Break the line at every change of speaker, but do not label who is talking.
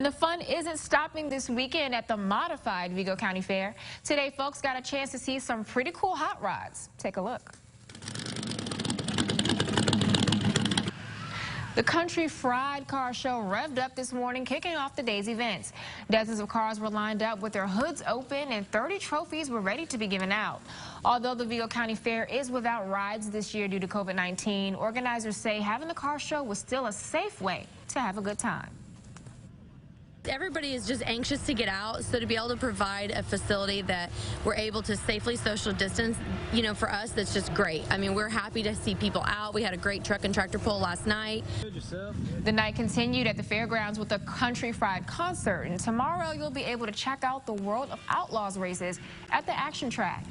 The fun isn't stopping this weekend at the modified Vigo County Fair. Today, folks got a chance to see some pretty cool hot rods. Take a look. The Country Fried Car Show revved up this morning, kicking off the day's events. Dozens of cars were lined up with their hoods open and 30 trophies were ready to be given out. Although the Vigo County Fair is without rides this year due to COVID-19, organizers say having the car show was still a safe way to have a good time.
Everybody is just anxious to get out, so to be able to provide a facility that we're able to safely social distance, for us, that's just great. I mean, we're happy to see people out. We had a great truck and tractor pull last night.
The night continued at the fairgrounds with a Country Fried concert, and tomorrow you'll be able to check out the World of Outlaws races at the Action Track.